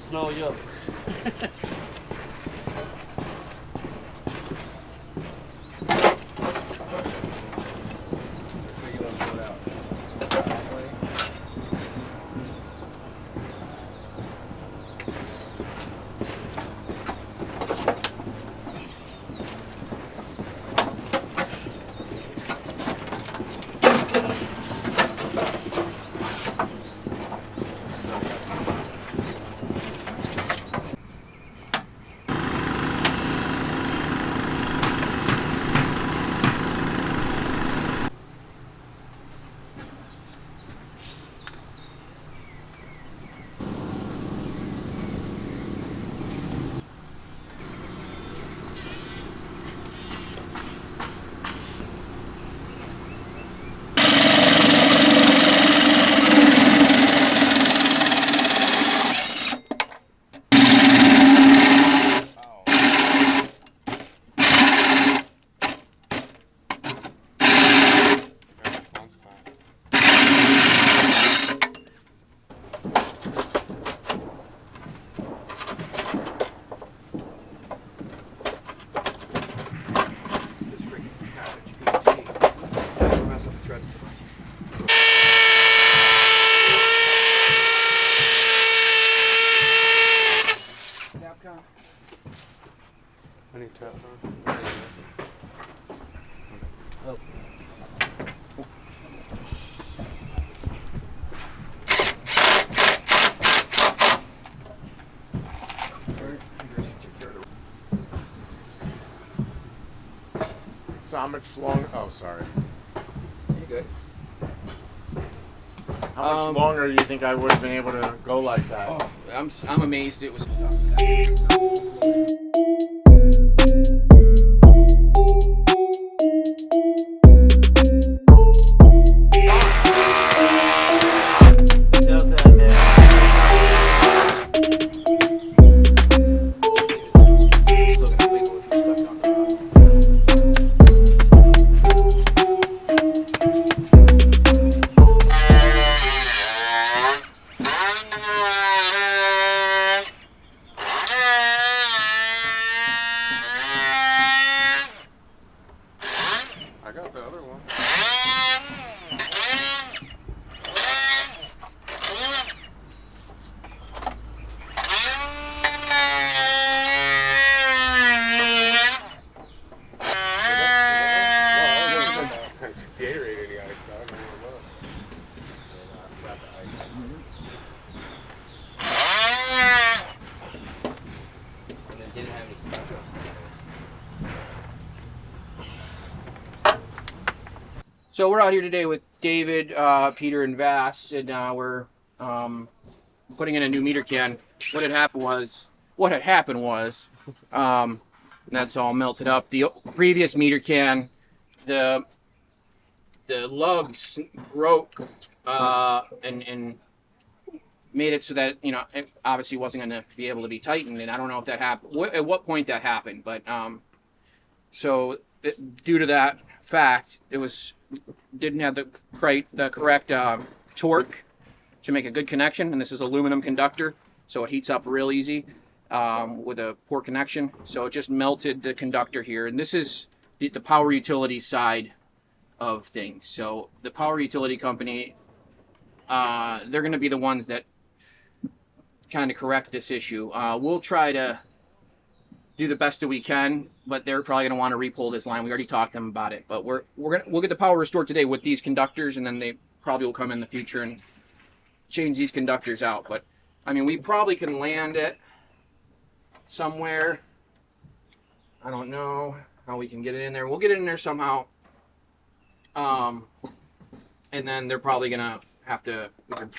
It's no joke. I need tap on. Oh. So how much long? Oh, sorry. You good? How much longer do you think I would have been able to go like that? Oh, I'm amazed it was. Does that, man? Still gonna wiggle if you're stuck on the bottom. I got the other one. Gatorade, any ice, dog. I don't know. Got the ice. And then didn't have any stuff. So we're out here today with David, Peter, and Vass, and we're putting in a new meter can. What had happened was, that's all melted up. The previous meter can, the lugs broke and made it so that it obviously wasn't going to be able to be tightened. And I don't know if that happened, at what point that happened, but due to that fact, didn't have the correct torque to make a good connection, and this is aluminum conductor, so it heats up real easy with a poor connection. So it just melted the conductor here, and this is the power utility side of things. So the power utility company, they're going to be the ones that kind of correct this issue. We'll try to do the best that we can, but they're probably going to want to re-pull this line. We already talked to them about it, but we'll get the power restored today with these conductors, and then they probably will come in the future and change these conductors out. But I mean, we probably can land it somewhere. I don't know how we can get it in there. We'll get it in there somehow. And then they're probably gonna have to either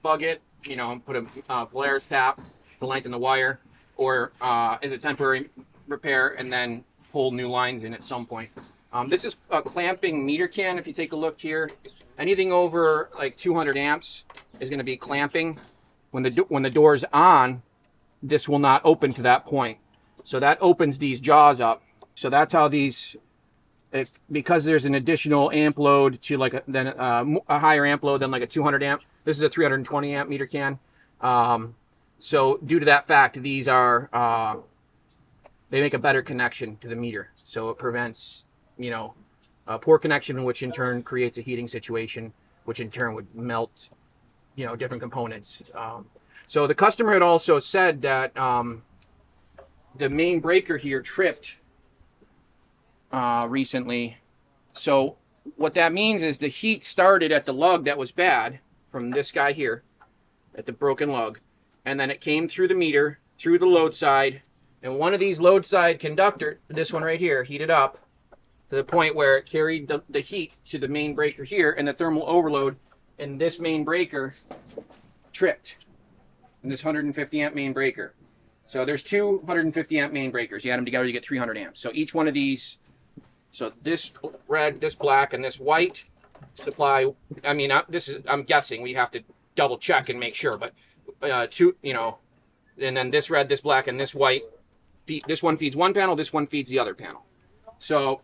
bug it, and put a Polaris tap to lengthen the wire, or as a temporary repair, and then pull new lines in at some point. This is a clamping meter can. If you take a look here, anything over like 200 amps is going to be clamping. When the door's on, this will not open to that point. So that opens these jaws up. So that's how these, because there's an additional amp load to like a higher amp load than like a 200 amp. This is a 320 amp meter can. So due to that fact, these are they make a better connection to the meter. So it prevents, you know, a poor connection, which in turn creates a heating situation, which in turn would melt, you know, different components. So the customer had also said that the main breaker here tripped recently. So what that means is the heat started at the lug that was bad from this guy here at the broken lug, and then it came through the meter, through the load side, and one of these load side conductor, this one right here, heated up to the point where it carried the heat to the main breaker here, and the thermal overload in this main breaker tripped in this 150 amp main breaker. So there's two 150 amp main breakers. You add them together, you get 300 amps. So each one of these, so this red, this black, and this white supply, I mean, this is, I'm guessing, we have to double check and make sure, but two, you know, and then this red, this black, and this white, this one feeds one panel, this one feeds the other panel. So,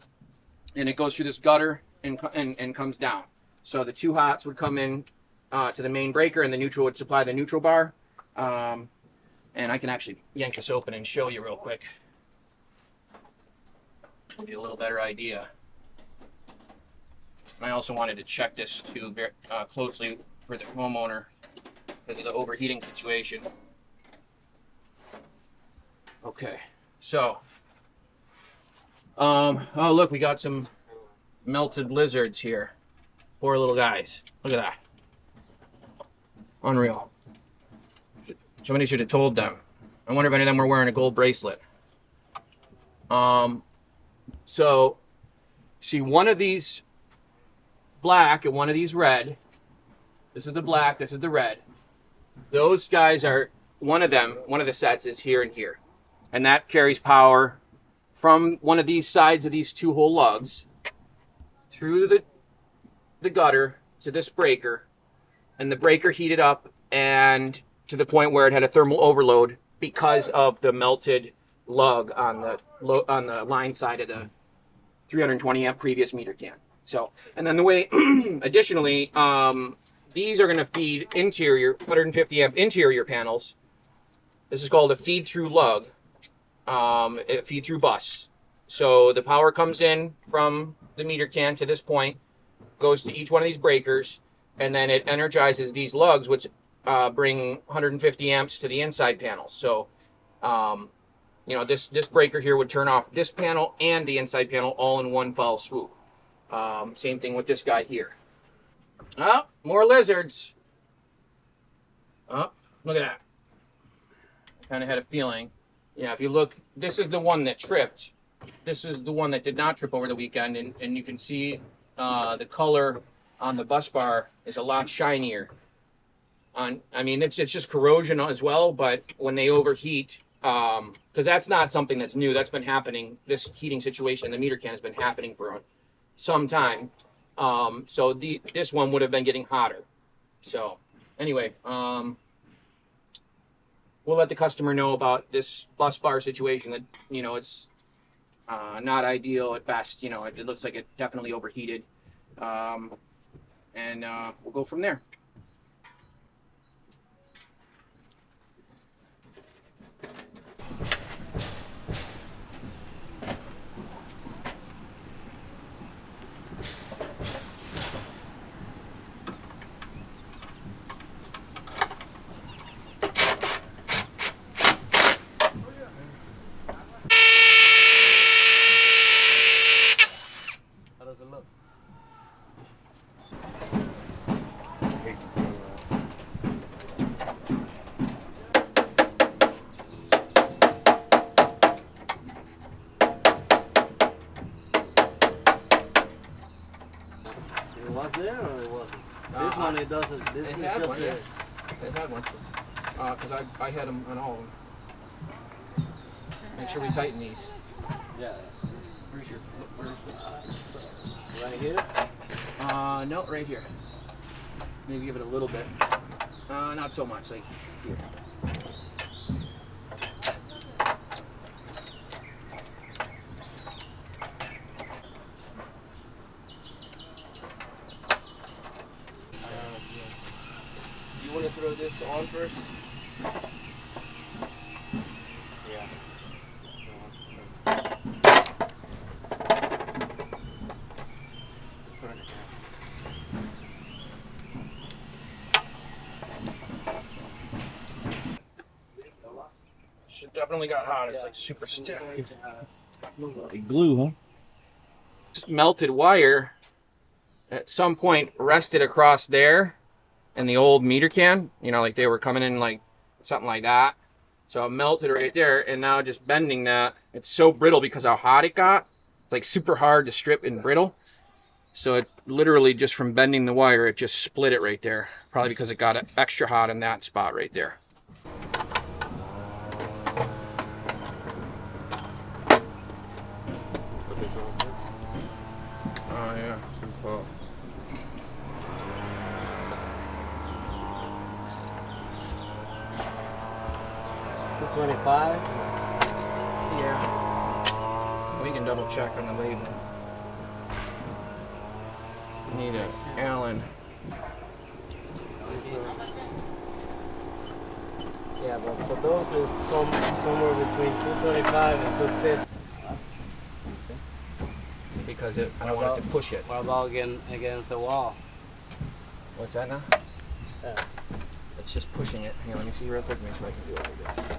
and it goes through this gutter and comes down. So the two hots would come in to the main breaker, and the neutral would supply the neutral bar. And I can actually yank this open and show you real quick. Give you a little better idea. And I also wanted to check this too very closely for the homeowner because of the overheating situation. Okay, so oh look, we got some melted lizards here. Poor little guys. Look at that. Unreal. Somebody should have told them. I wonder if any of them were wearing a gold bracelet. So see, one of these black and one of these red. This is the black, this is the red. Those guys are, one of the sets is here and here. And that carries power from one of these sides of these two hole lugs through the gutter to this breaker. And the breaker heated up and to the point where it had a thermal overload because of the melted lug on the line side of the 320 amp previous meter can. So, and then the way, additionally, these are going to feed interior 150 amp interior panels. This is called a feed through lug, a feed through bus. So the power comes in from the meter can to this point, goes to each one of these breakers, and then it energizes these lugs, which bring 150 amps to the inside panels. So, you know, this breaker here would turn off this panel and the inside panel all in one foul swoop. Same thing with this guy here. Oh, more lizards. Oh, look at that. I kind of had a feeling. Yeah, if you look, this is the one that tripped. This is the one that did not trip over the weekend, and you can see the color on the bus bar is a lot shinier. I mean, it's just corrosion as well, but when they overheat, because that's not something that's new. That's been happening. This heating situation in the meter can has been happening for some time. So this one would have been getting hotter. So anyway, we'll let the customer know about this bus bar situation that, you know, it's not ideal at best. You know, it looks like it definitely overheated. And we'll go from there. How does it look? I hate to see that. It was there or it wasn't? This Uh, one it doesn't. This It is had just one, a, yeah. It had one. Because I had them on all of them. Make sure we tighten these. yeah. Where's your? Right here. No, right here. Maybe give it a little bit. Not so much. Like here. You want to throw this on first? It definitely got hot. It's like super stiff. Like glue, huh? Just melted wire at some point rested across there in the old meter can. You know, like they were coming in like something like that. So it melted right there, and now just bending that, it's so brittle because how hot it got. It's like super hard to strip and brittle. So it literally just from bending the wire, it just split it right there. Probably because it got extra hot in that spot right there. Oh yeah. Well, 225. yeah. We can double check on the label. Need a Allen. Yeah, but for those is somewhere between 225 and 250. Because I don't want it to push it. What about getting against the wall? What's that now? Yeah. It's just pushing it. Here, let me see real quick. Make sure I can do it like this.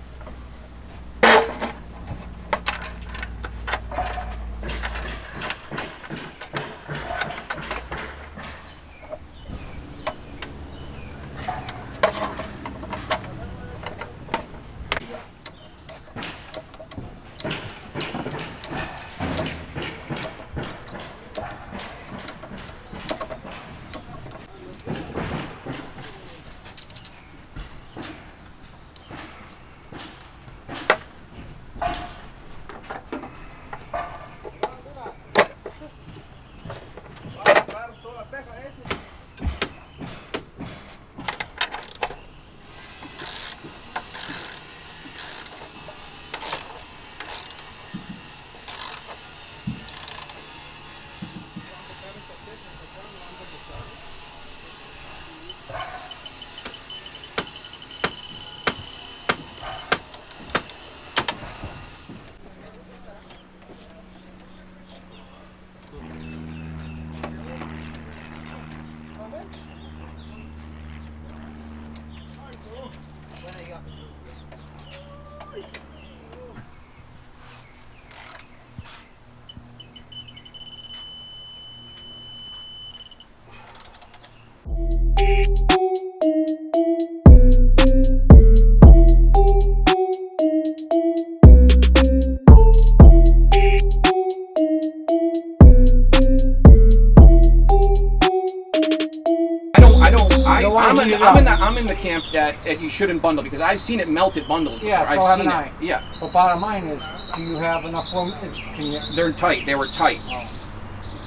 I'm in the camp that you shouldn't bundle because I've seen it melted bundles before. Yeah, so I've haven't seen I. it. Yeah. But bottom line is, do you have enough room? Can you? They're tight. They were tight. Oh.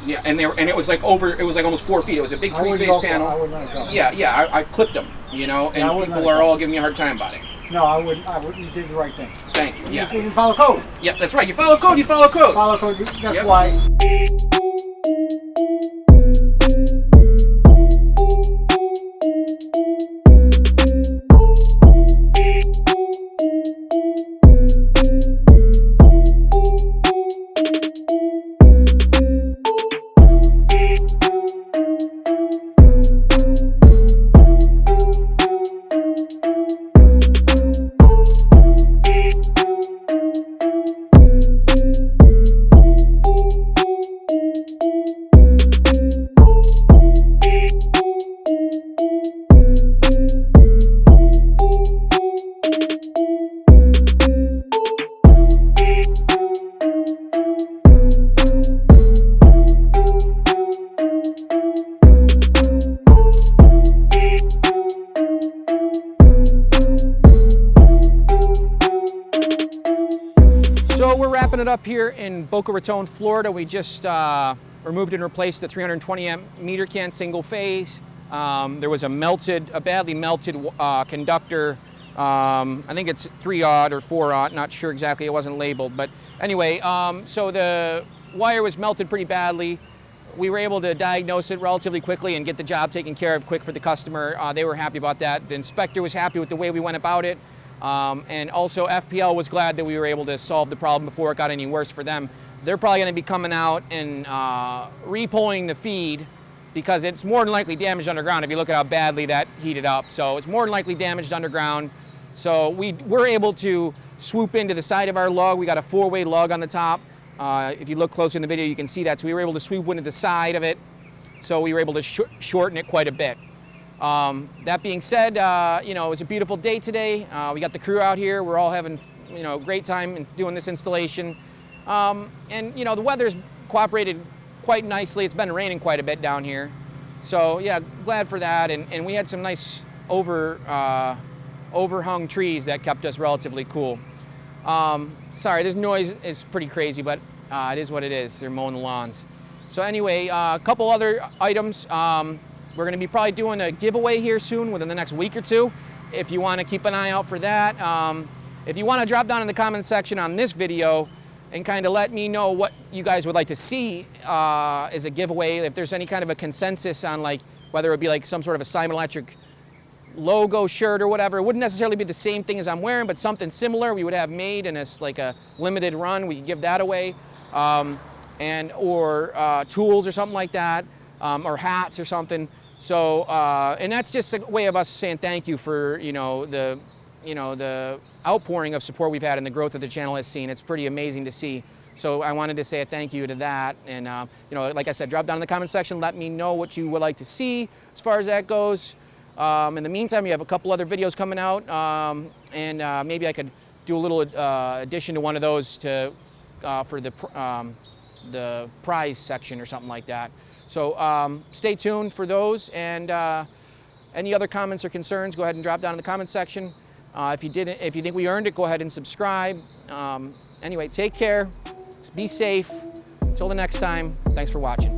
Yeah, and it was like almost 4 feet. It was a big I wouldn't three-phase go for it. panel. I wouldn't let it go. Yeah, I clipped them, you know, Yeah, I and wouldn't people let it are go. all giving me a hard time about it. No, I wouldn't. You did the right thing. Thank you. Yeah. You can follow code. Yeah, that's right. You follow code. You follow code. Follow code. That's Yep. why. So we're wrapping it up here in Boca Raton, Florida. We just removed and replaced the 320 amp meter can single phase. There was a badly melted conductor. I think it's 3/0 or 4/0, not sure exactly, it wasn't labeled. But anyway, so the wire was melted pretty badly. We were able to diagnose it relatively quickly and get the job taken care of quick for the customer. They were happy about that. The inspector was happy with the way we went about it. And also FPL was glad that we were able to solve the problem before it got any worse for them. They're probably going to be coming out and repulling the feed because it's more than likely damaged underground if you look at how badly that heated up. So it's more than likely damaged underground. So we were able to swoop into the side of our lug. We got a 4-way lug on the top. If you look closely in the video, you can see that. So we were able to swoop into the side of it. So we were able to shorten it quite a bit. That being said, you know, it's a beautiful day today. We got the crew out here. We're all having, you know, a great time doing this installation. And, you know, the weather's cooperated quite nicely. It's been raining quite a bit down here. So, yeah, glad for that. And we had some nice overhung trees that kept us relatively cool. Sorry, this noise is pretty crazy, but it is what it is. They're mowing the lawns. So anyway, a couple other items. We're going to be probably doing a giveaway here soon within the next week or two. If you want to keep an eye out for that. If you want to drop down in the comment section on this video and kind of let me know what you guys would like to see as a giveaway, if there's any kind of a consensus on like whether it be like some sort of a Simon Electric logo shirt or whatever. It wouldn't necessarily be the same thing as I'm wearing, but something similar we would have made in like a limited run. We could give that away. Or tools or something like that, or hats or something. So, and that's just a way of us saying thank you for, you know, the outpouring of support we've had and the growth that the channel has seen. It's pretty amazing to see. So I wanted to say a thank you to that. And, you know, like I said, drop down in the comment section, let me know what you would like to see as far as that goes. In the meantime, we have a couple other videos coming out, and maybe I could do a little addition to one of those to for the prize section or something like that. So stay tuned for those, and any other comments or concerns, go ahead and drop down in the comment section. If you think we earned it, go ahead and subscribe. Anyway, take care, be safe. Until the next time, thanks for watching.